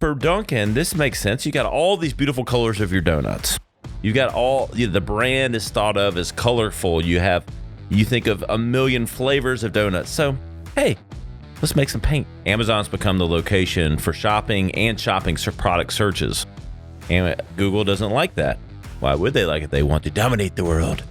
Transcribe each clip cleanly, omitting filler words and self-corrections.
for Dunkin, this makes sense. You got all these beautiful colors of your donuts. You got the brand is thought of as colorful. You think of a million flavors of donuts. So, hey, let's make some paint. Amazon's become the location for shopping and shopping product searches. And Google doesn't like that. Why would they like it? They want to dominate the world.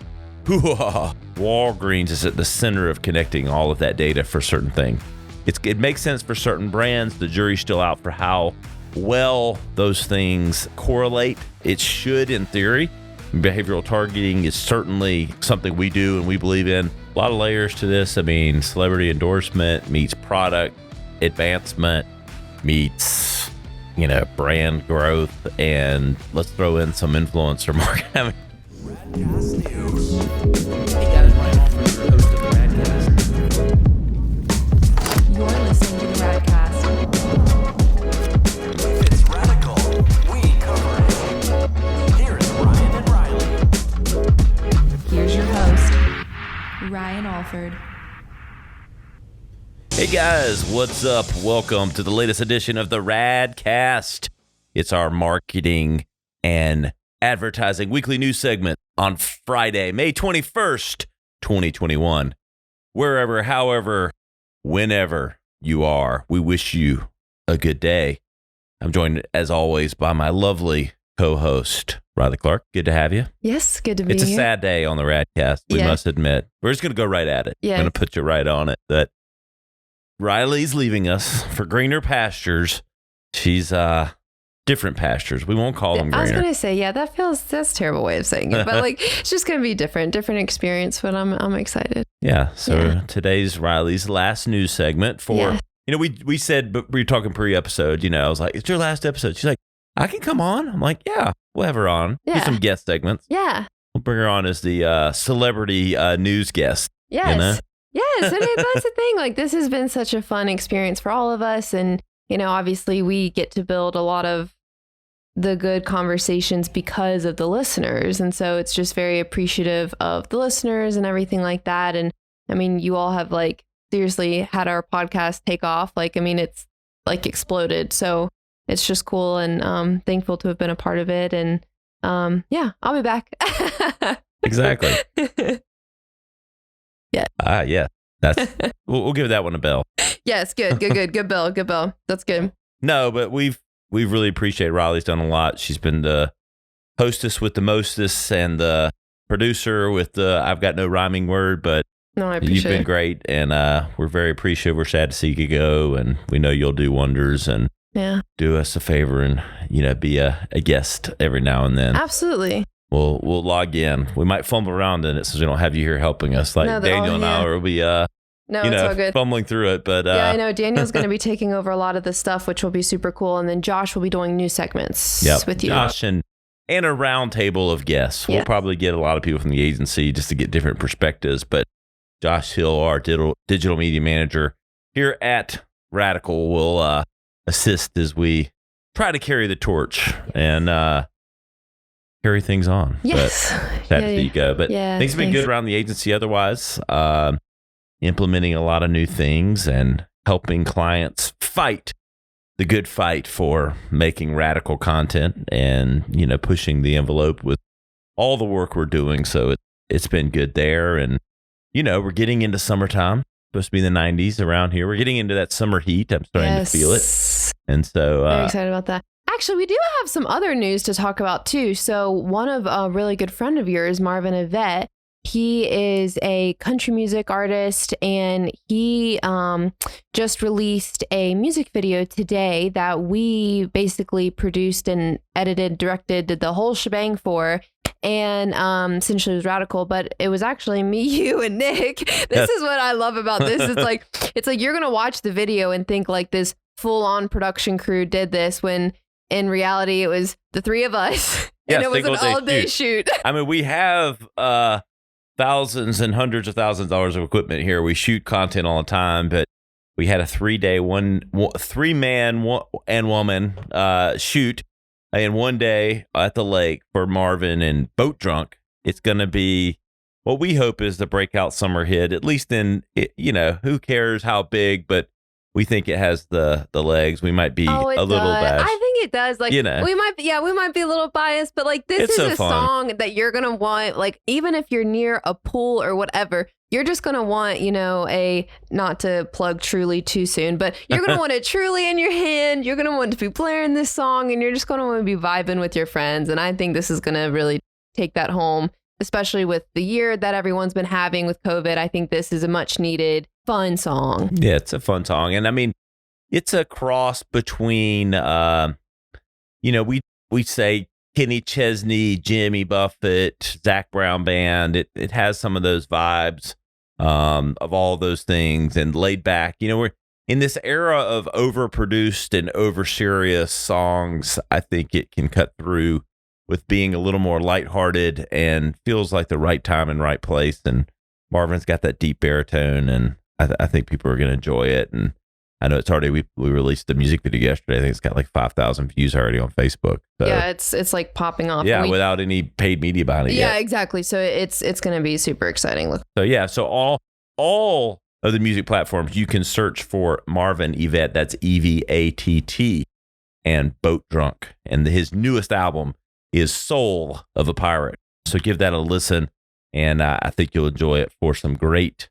Walgreens is at the center of connecting all of that data for certain things. It makes sense for certain brands. The jury's still out for how well those things correlate. It should, in theory. Behavioral targeting is certainly something we do and we believe in. A lot of layers to this. I mean, celebrity endorsement meets product advancement meets, brand growth, and let's throw in some influencer marketing. Radcast News. Hey guys, Ryan Alford, your host of the Radcast. You're listening to the Radcast. If it's radical, we cover it. Here's Ryan and Reiley. Here's your host, Ryan Alford. Hey guys, what's up? Welcome to the latest edition of the Radcast. It's our marketing and advertising weekly news segment on Friday, May 21st, 2021. Wherever, however, whenever you are, we wish you a good day. I'm joined, as always, by my lovely co-host, Reiley Clark. Good to have you. Yes, good to be here. It's a sad day on the Radcast, we must admit. We're just going to go right at it. Yeah. I'm going to put you right on it. That Reiley's leaving us for greener pastures. She's different pastures. We won't call them greener. I was going to say, that's a terrible way of saying it, but it's just going to be different experience, but I'm excited. Yeah. So today's Reiley's last news segment for, we said, but we were talking pre-episode, I was like, it's your last episode. She's like, I can come on. I'm like, yeah, we'll have her on. Do some guest segments. Yeah. We'll bring her on as the celebrity news guest. Yes. Yes. And that's the thing. Like, this has been such a fun experience for all of us. And, obviously we get to build a lot of the good conversations because of the listeners. And so it's just very appreciative of the listeners and everything like that. And I mean, you all have seriously had our podcast take off. It's exploded. So it's just cool and thankful to have been a part of it. And I'll be back. Exactly. Yeah. Yeah. That's we'll give that one a bell. Yes, good bell. That's good. No, but we've really appreciated Reiley's done a lot. She's been the hostess with the mostest and the producer with the I've got no rhyming word, but no, I appreciate you've been great, and we're very appreciative. We're sad to see you go, and we know you'll do wonders and do us a favor and be a guest every now and then. Absolutely. We'll log in. We might fumble around in it since we don't have you here helping us. Daniel and I will be it's all good. Fumbling through it. But I know Daniel's going to be taking over a lot of the stuff, which will be super cool. And then Josh will be doing new segments with you. Josh and a round table of guests. We'll probably get a lot of people from the agency just to get different perspectives. But Josh Hill, our digital media manager here at Radical, will assist as we try to carry the torch and carry things on. Yes. But sad to see you go. But things have been good around the agency otherwise. Implementing a lot of new things and helping clients fight the good fight for making radical content and, pushing the envelope with all the work we're doing. So it's been good there. And, we're getting into summertime. Supposed to be in the 90s around here. We're getting into that summer heat. I'm starting to feel it. And so very excited about that. Actually, we do have some other news to talk about too. So one of a really good friend of yours, Marvin Yvette, he is a country music artist, and he just released a music video today that we basically produced and edited, directed, did the whole shebang for. And essentially it was radical, but it was actually me, you, and Nick. This is what I love about this. It's like you're gonna watch the video and think this full-on production crew did this, when in reality it was the three of us. And it was an all-day shoot. I mean, we have thousands and hundreds of thousands of dollars of equipment here. We shoot content all the time, but we had a 3-day, three-man and woman shoot in one day at the lake for Marvin and Boat Drunk. It's going to be what we hope is the breakout summer hit, at least in, who cares how big, but we think it has the legs. We might be Oh, it a little does. bashed. I think it does. Like, You know. we might be a little biased, but like, this It's is so a fun. song that you're gonna want. Like, even if you're near a pool or whatever, you're just gonna want, not to plug Truly too soon, but you're gonna want a Truly in your hand. You're gonna want to be blaring this song, and you're just gonna want to be vibing with your friends. And I think this is gonna really take that home, especially with the year that everyone's been having with COVID. I think this is a much needed, fun song. Yeah, it's a fun song. And I mean, it's a cross between, we say Kenny Chesney, Jimmy Buffett, Zach Brown Band. It has some of those vibes of all those things and laid back. We're in this era of overproduced and over serious songs. I think it can cut through with being a little more lighthearted and feels like the right time and right place. And Marvin's got that deep baritone, and I think people are going to enjoy it. And I know it's already, we released the music video yesterday. I think it's got like 5,000 views already on Facebook. So, Yeah, it's like popping off. yeah, without any paid media behind it Yeah, yet. exactly. So it's going to be super exciting. Look. So yeah, so all of the music platforms, you can search for Marvin Yvette. That's EVATT, and Boat Drunk. And his newest album is Soul of a Pirate. So give that a listen, and I think you'll enjoy it for some great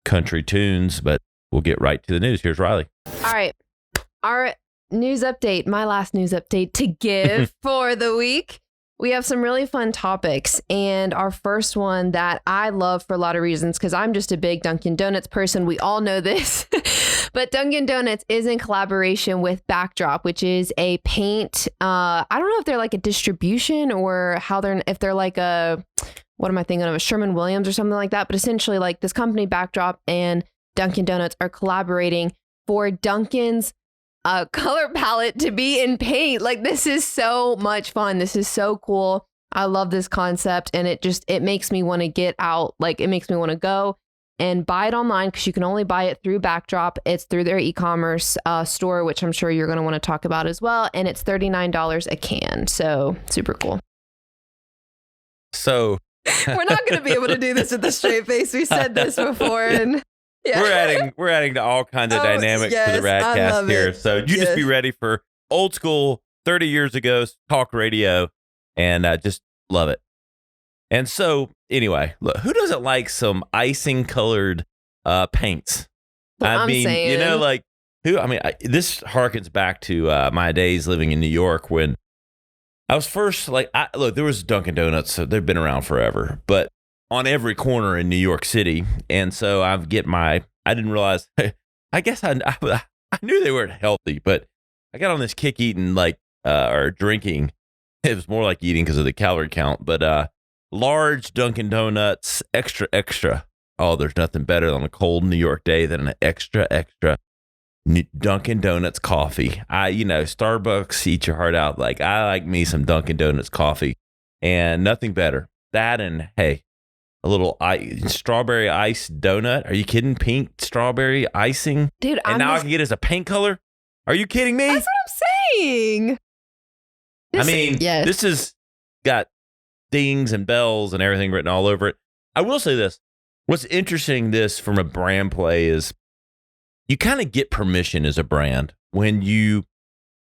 country tunes. But we'll get right to the news. Here's Reiley. All right. Our news update, my last news update to give for the week. We have some really fun topics. And our first one that I love for a lot of reasons, because I'm just a big Dunkin Donuts person. We all know this. But Dunkin Donuts is in collaboration with Backdrop, which is a paint. I don't know if they're like a distribution or if they're like what am I thinking of? A Sherman-Williams or something like that. But essentially, like, this company Backdrop and Dunkin Donuts are collaborating for Dunkin's color palette to be in paint. Like, this is so much fun. This is so cool. I love this concept, and it makes me want to get out. Like, it makes me want to go and buy it online, because you can only buy it through Backdrop. It's through their e-commerce store, which I'm sure you're going to want to talk about as well. And it's $39 a can. So super cool. So We're not going to be able to do this with a straight face. We said this before, and yeah. we're adding to all kinds of dynamics yes, to the I Radcast love here. it. So you just be ready for old school 30 years ago talk radio, and just love it. And so anyway, look, who doesn't like some icing colored paints? I'm saying. This harkens back to my days living in New York when I was first there was Dunkin Donuts, so they've been around forever, but on every corner in New York City. And so I didn't realize, I guess I knew they weren't healthy, but I got on this kick eating or drinking. It was more like eating because of the calorie count, but large Dunkin Donuts, extra, extra. Oh, there's nothing better on a cold New York day than an extra, extra Dunkin Donuts coffee. Starbucks, eat your heart out. Like, I like me some Dunkin Donuts coffee, and nothing better. That, and hey, a little strawberry ice donut. Are you kidding? Pink strawberry icing, dude. And I can get it as a paint color. Are you kidding me? That's what I'm saying. This has got dings and bells and everything written all over it. I will say this. What's interesting from a brand play is you kind of get permission as a brand when you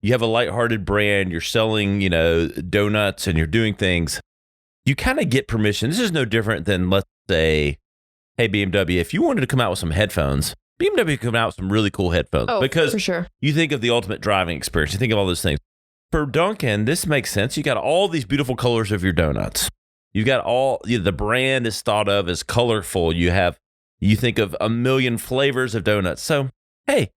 have a lighthearted brand, you're selling, donuts, and you're doing things. You kind of get permission. This is no different than, let's say, hey, BMW, if you wanted to come out with some headphones, BMW could come out with some really cool headphones. Oh, because for sure. You think of the ultimate driving experience. You think of all those things. For Dunkin', this makes sense. You got all these beautiful colors of your donuts. You got the brand is thought of as colorful. You think of a million flavors of donuts. So, hey,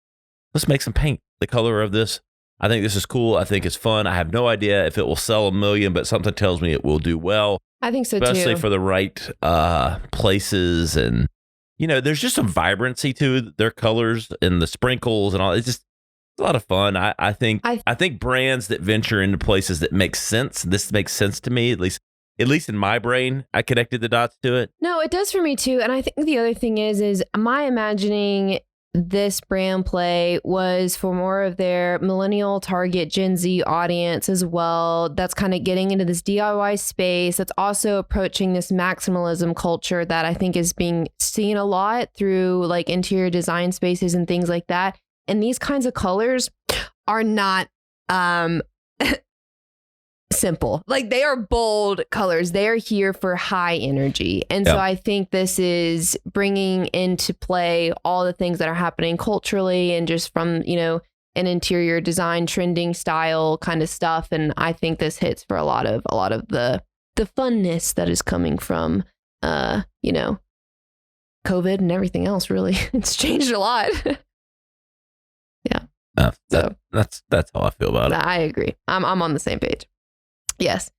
let's make some paint the color of this. I think this is cool. I think it's fun. I have no idea if it will sell a million, but something tells me it will do well. I think so especially too. for the right places. And, there's just some vibrancy to their colors and the sprinkles and all. It's just a lot of fun. I think brands that venture into places that make sense. This makes sense to me, at least in my brain. I connected the dots to it. No, it does for me too. And I think the other thing is my imagining this brand play was for more of their millennial target Gen Z audience as well. That's kind of getting into this DIY space. That's also approaching this maximalism culture that I think is being seen a lot through like interior design spaces and things like that. And these kinds of colors are not simple. Like, they are bold colors. They are here for high energy. And so I think this is bringing into play all the things that are happening culturally and just from, you know, an interior design trending style kind of stuff. And I think this hits for a lot of the funness that is coming from, you know, COVID and everything else. Really, it's changed a lot. Yeah. That's how I feel about it. I agree. I'm on the same page. Yes.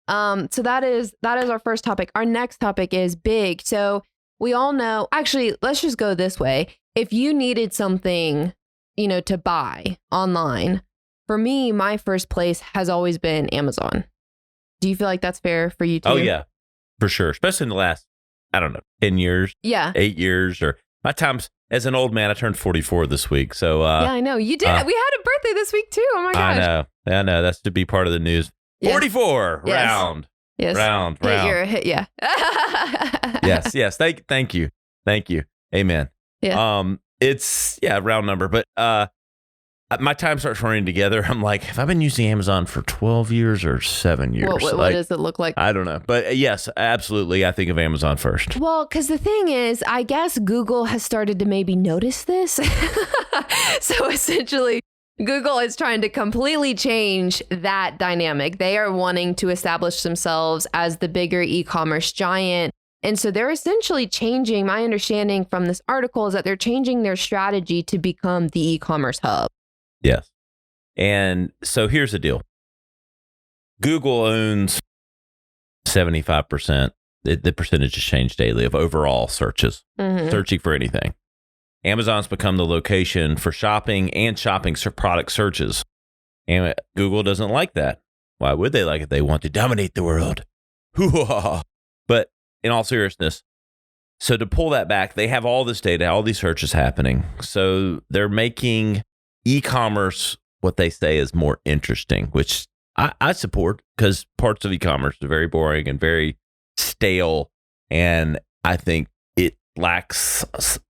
So that is our first topic. Our next topic is big. So we all know, actually, let's just go this way. If you needed something, you know, to buy online, for me, my first place has always been Amazon. Do you feel like that's fair for you too? Oh yeah, for sure. Especially in the last, I don't know, 10 years, 8 years, or my times as an old man. I turned 44 this week. So yeah, I know you did. We had a birthday this week too. Oh my gosh. I know. That's to be part of the news. 44 round. Yes. Round. Yeah. yes. Thank you. Amen. Yeah. It's round number, but my time starts running together. I'm like, have I been using Amazon for 12 years or 7 years? What does it look like? I don't know. But yes, absolutely. I think of Amazon first. Well, because the thing is, I guess Google has started to maybe notice this. So essentially, Google is trying to completely change that dynamic. They are wanting to establish themselves as the bigger e-commerce giant. And so they're essentially changing, my understanding from this article is that they're changing their strategy to become the e-commerce hub. Yes. And so here's the deal. Google owns 75%. The percentage has changed daily of overall searches, searching for anything. Amazon's become the location for shopping and shopping product searches. And Google doesn't like that. Why would they like it? They want to dominate the world. But in all seriousness, so to pull that back, they have all this data, all these searches happening. So they're making e-commerce what they say is more interesting, which I support, because parts of e-commerce are very boring and very stale. And I think it lacks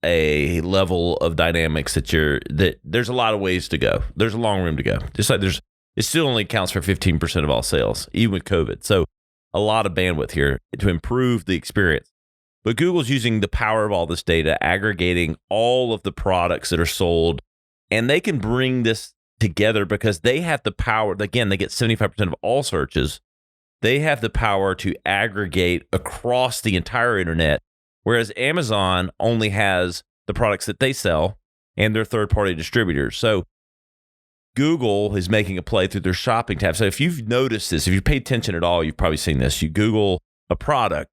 a level of dynamics that there's a lot of ways to go. There's a long room to go. Just like it still only accounts for 15% of all sales, even with COVID. So a lot of bandwidth here to improve the experience. But Google's using the power of all this data, aggregating all of the products that are sold, and they can bring this together because they have the power. Again, they get 75% of all searches. They have the power to aggregate across the entire internet, whereas Amazon only has the products that they sell and their third-party distributors. So Google is making a play through their shopping tab. So if you've noticed this, if you pay attention at all, you've probably seen this. You Google a product,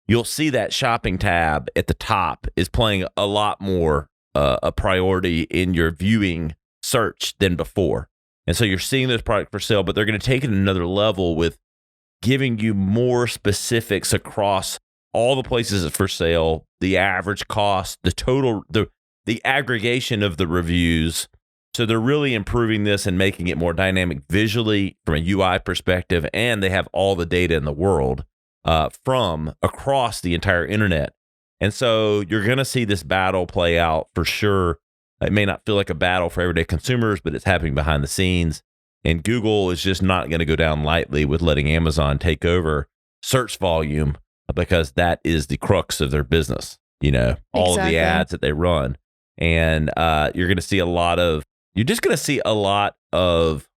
you'll see that shopping tab at the top is playing a lot more a priority in your viewing search than before. And so you're seeing this product for sale, but they're going to take it another level with giving you more specifics across all the places for sale, the average cost, the total, the aggregation of the reviews. So they're really improving this and making it more dynamic visually from a UI perspective, and they have all the data in the world from across the entire internet. And so you're going to see this battle play out for sure. It may not feel like a battle for everyday consumers, but it's happening behind the scenes. And Google is just not going to go down lightly with letting Amazon take over search volume, because that is the crux of their business, all of the ads that they run. And you're just going to see a lot of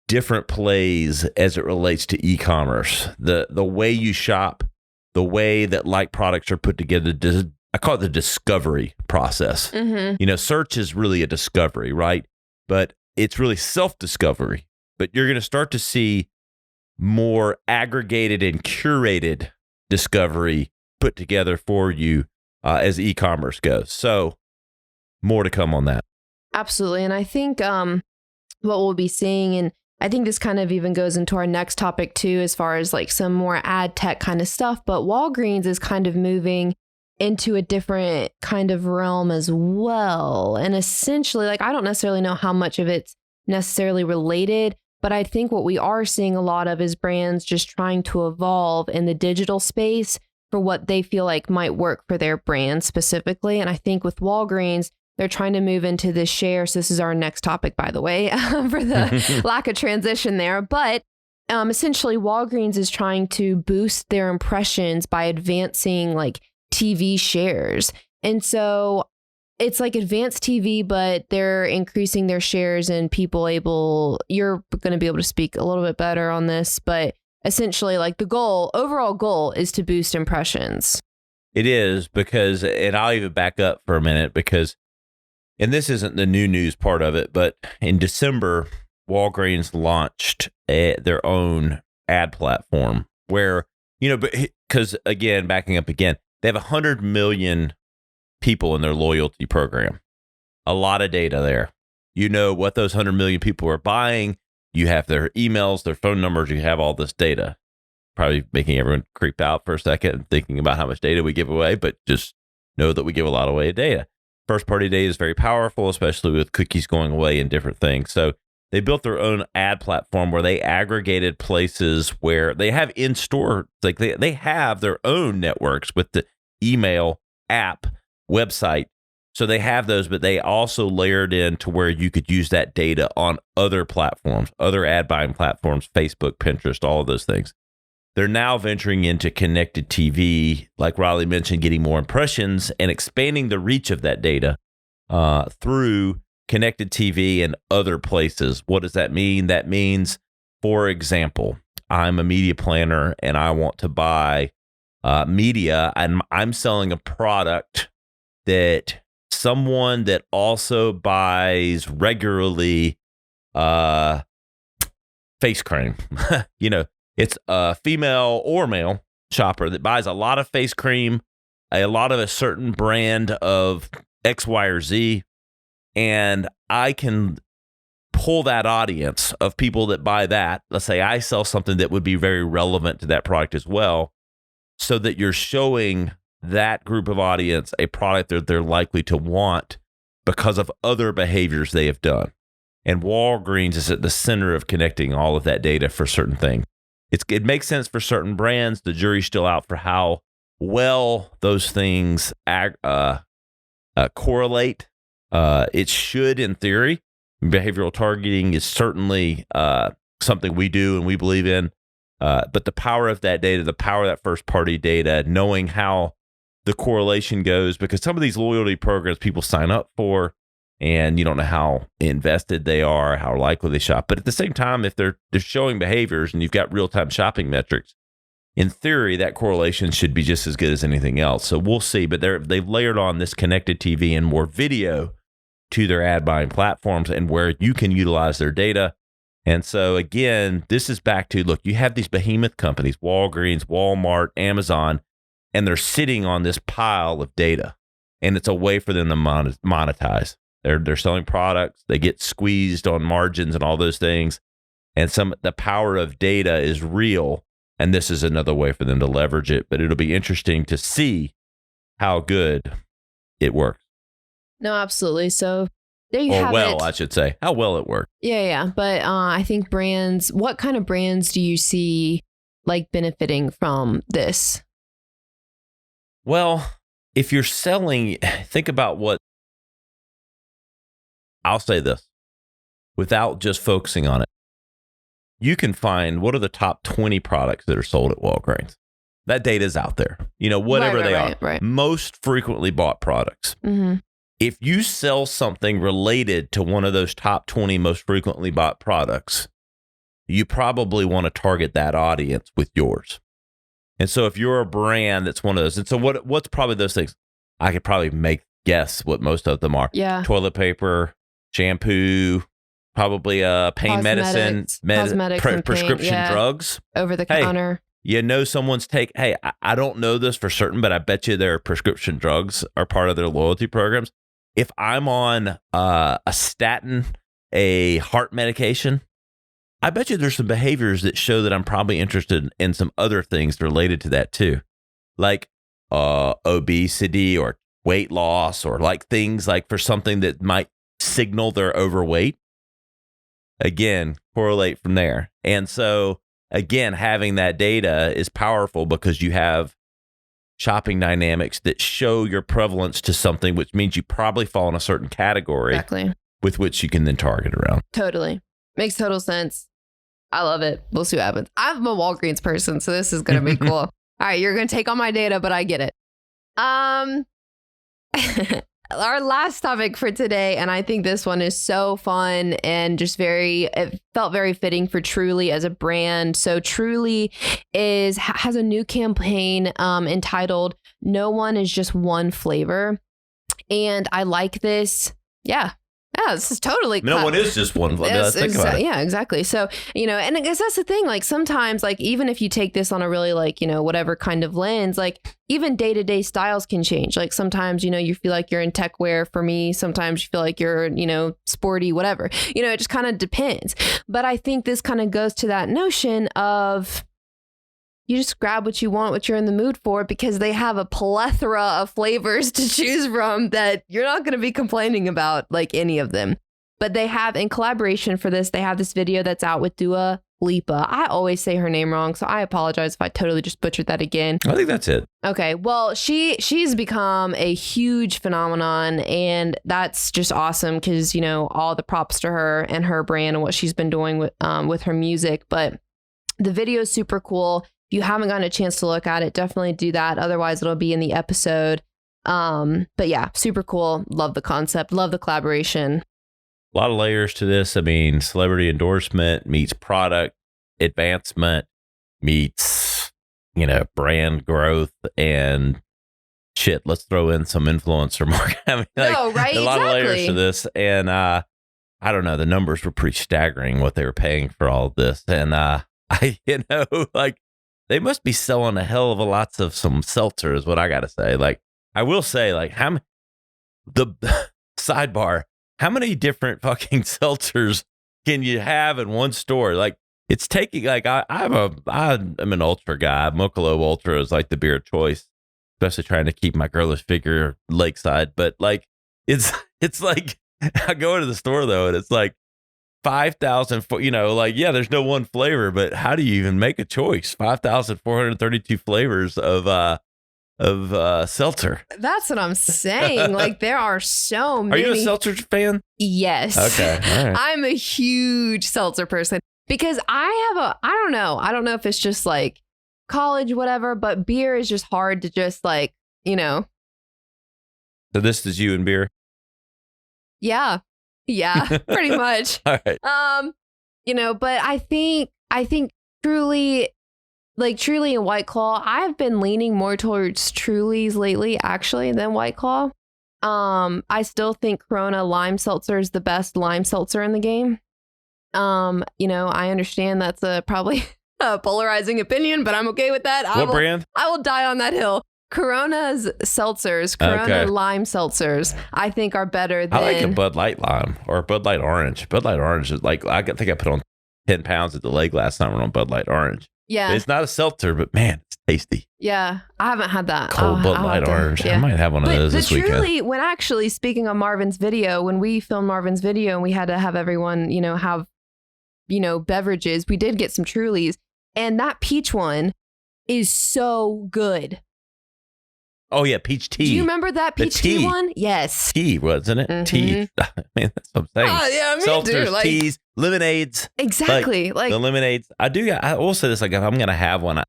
different plays as it relates to e-commerce. The way you shop, the way that products are put together, I call it the discovery process. Search is really a discovery, right? But it's really self-discovery. But you're going to start to see more aggregated and curated discovery put together for you as e-commerce goes. So more to come on that. Absolutely. And I think what we'll be seeing, and I think this kind of even goes into our next topic too, as far as some more ad tech kind of stuff, but Walgreens is kind of moving into a different kind of realm as well. And essentially, I don't necessarily know how much of it's necessarily related, but I think what we are seeing a lot of is brands just trying to evolve in the digital space for what they feel like might work for their brand specifically. And I think with Walgreens, They're trying to move into this share. So this is our next topic, by the way, for the lack of transition there. But essentially, Walgreens is trying to boost their impressions by advancing like TV shares. And so it's like advanced TV, but they're increasing their shares and you're going to be able to speak a little bit better on this, but essentially like the overall goal is to boost impressions. It is because, and I'll even back up for a minute because, and this isn't the new news part of it, but in December, Walgreens launched their own ad platform where, because again, backing up again, they have 100 million people in their loyalty program. A lot of data there. You know what those 100 million people are buying. You have their emails, their phone numbers. You have all this data. Probably making everyone creep out for a second and thinking about how much data we give away, but just know that we give a lot away of data. First party data is very powerful, especially with cookies going away and different things. So they built their own ad platform where they aggregated places where they have in-store, like they have their own networks with the email, app, website. So they have those, but they also layered in to where you could use that data on other platforms, other ad buying platforms, Facebook, Pinterest, all of those things. They're now venturing into connected TV, like Reiley mentioned, getting more impressions and expanding the reach of that data through connected TV and other places. What does that mean? That means, for example, I'm a media planner and I want to buy media, and I'm selling a product that someone that also buys regularly face cream, it's a female or male shopper that buys a lot of face cream, a lot of a certain brand of X, Y, or Z, and I can pull that audience of people that buy that. Let's say I sell something that would be very relevant to that product as well, so that you're showing that group of audience a product that they're likely to want because of other behaviors they have done. And Walgreens is at the center of connecting all of that data for certain things. It makes sense for certain brands. The jury's still out for how well those things correlate. It should, in theory. Behavioral targeting is certainly something we do and we believe in. But the power of that data, the power of that first-party data, knowing how the correlation goes, because some of these loyalty programs people sign up for, and you don't know how invested they are, how likely they shop. But at the same time, if they're showing behaviors and you've got real-time shopping metrics, in theory, that correlation should be just as good as anything else. So we'll see. But they've layered on this connected TV and more video to their ad buying platforms and where you can utilize their data. And so, again, this is back to, look, you have these behemoth companies, Walgreens, Walmart, Amazon, and they're sitting on this pile of data. And it's a way for them to monetize. They're selling products. They get squeezed on margins and all those things. And the power of data is real. And this is another way for them to leverage it. But it'll be interesting to see how good it works. No, absolutely. So there you have it. I should say, how well it works. Yeah. But I think what kind of brands do you see like benefiting from this? Well, if you're selling, think about I'll say this without just focusing on it. You can find what are the top 20 products that are sold at Walgreens. That data is out there. Whatever they are. Right. Most frequently bought products. Mm-hmm. If you sell something related to one of those top 20 most frequently bought products, you probably want to target that audience with yours. And so if you're a brand that's one of those, and so what's probably those things? I could probably guess what most of them are. Yeah. Toilet paper, shampoo, probably pain medicine, prescription drugs. Over the counter. Someone's hey, I don't know this for certain, but I bet you their prescription drugs are part of their loyalty programs. If I'm on a statin, a heart medication, I bet you there's some behaviors that show that I'm probably interested in some other things related to that too, like obesity or weight loss, or like things like for something that might signal they're overweight. Again, correlate from there. And so, again, having that data is powerful because you have shopping dynamics that show your prevalence to something, which means you probably fall in a certain category Exactly. with which you can then target around. Totally. Makes total sense. I love it. We'll see what happens. I'm a Walgreens person, so this is going to be cool. All right, you're going to take all my data, but I get it. Our last topic for today, and I think this one is so fun and just it felt very fitting for Truly as a brand. So Truly has a new campaign entitled "No One Is Just One Flavor," and I like this. Yeah, this is totally No one is just one flavor. Think about it. Yeah, exactly. So, and I guess that's the thing. Like sometimes, like even if you take this on a really like, whatever kind of lens, like even day-to-day styles can change. Like sometimes, you feel like you're in tech wear. For me, sometimes you feel like you're, sporty, whatever. It just kind of depends. But I think this kind of goes to that notion of you just grab what you want, what you're in the mood for, because they have a plethora of flavors to choose from that you're not going to be complaining about, like any of them. But they have, in collaboration for this, they have this video that's out with Dua Lipa. I always say her name wrong, so I apologize if I totally just butchered that again. I think that's it. Okay, well, she's become a huge phenomenon, and that's just awesome because, all the props to her and her brand and what she's been doing with her music. But the video is super cool. If you haven't gotten a chance to look at it, definitely do that. Otherwise, it'll be in the episode. But yeah, super cool. Love the concept. Love the collaboration. A lot of layers to this. I mean, celebrity endorsement meets product advancement meets, brand growth and shit. Let's throw in some influencer marketing. I mean, right? A lot Exactly. of layers to this. And I don't know. The numbers were pretty staggering what they were paying for all of this. And they must be selling a hell of a lots of some seltzer is what I got to say. Like, I will say, like, the sidebar, how many different fucking seltzers can you have in one store? Like, it's taking, like, I'm an ultra guy. Michelob Ultra is like the beer of choice, especially trying to keep my girlish figure lakeside. But like, it's like, I go into the store though, and it's like 5,000, there's no one flavor, but how do you even make a choice? 5,432 flavors of seltzer. That's what I'm saying. Like there are so many. Are you a seltzer fan? Yes. Okay. All right. I'm a huge seltzer person because I don't know if it's just like college, whatever, but beer is just hard to just like, So this is you and beer? Yeah, pretty much. All right. But I think Truly and White Claw, I've been leaning more towards Truly's lately, actually, than White Claw. I still think Corona Lime Seltzer is the best lime seltzer in the game. I understand that's probably a polarizing opinion, but I'm okay with that. What brand? I will die on that hill. Corona's seltzers, Corona Lime Seltzers, I think are better than... I like a Bud Light Lime or a Bud Light Orange. Bud Light Orange is like, I think I put on 10 pounds at the lake last summer on Bud Light Orange. Yeah. It's not a seltzer, but man, it's tasty. Yeah, I haven't had that. Cold Bud Light Orange. Yeah. I might have one of those this weekend. Truly, when actually, speaking of Marvin's video, when we filmed Marvin's video and we had to have everyone, have, beverages, we did get some Trulies. And that peach one is so good. Oh, yeah, peach tea. Do you remember that peach tea one? Yes. Tea, wasn't it? Mm-hmm. Tea. Man, that's what I'm saying. Oh, yeah, me Seltzers, too. Like, teas, lemonades. Exactly. Like the lemonades. I will say this, like, if I'm going to have one,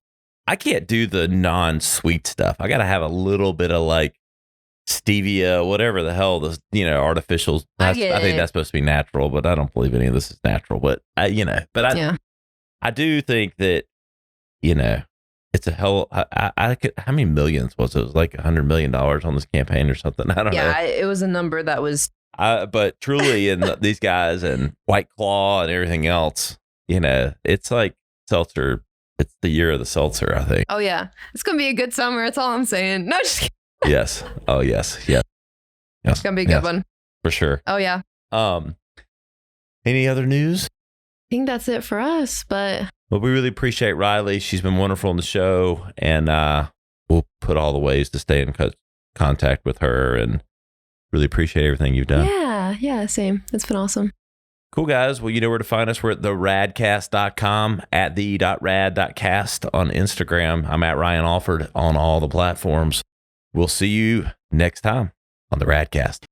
I can't do the non-sweet stuff. I got to have a little bit of, like, stevia, whatever the hell, the, artificials. I think that's supposed to be natural, but I don't believe any of this is natural. But, I do think that, it's a hell. I could. How many millions was it? It was like $100 million on this campaign or something. I don't know. Yeah, it was a number that was. But Truly and these guys and White Claw and everything else, it's like seltzer. It's the year of the seltzer, I think. Oh yeah, it's gonna be a good summer. That's all I'm saying. No, just kidding. Yes. Oh yes. Yes. It's gonna be a good one for sure. Oh yeah. Any other news? I think that's it for us, but. Well, we really appreciate Reiley. She's been wonderful on the show, and we'll put all the ways to stay in contact with her, and really appreciate everything you've done. Yeah, same. It's been awesome. Cool, guys. Well, you know where to find us. We're at theradcast.com, at the.rad.cast on Instagram. I'm at Ryan Alford on all the platforms. We'll see you next time on the Radcast.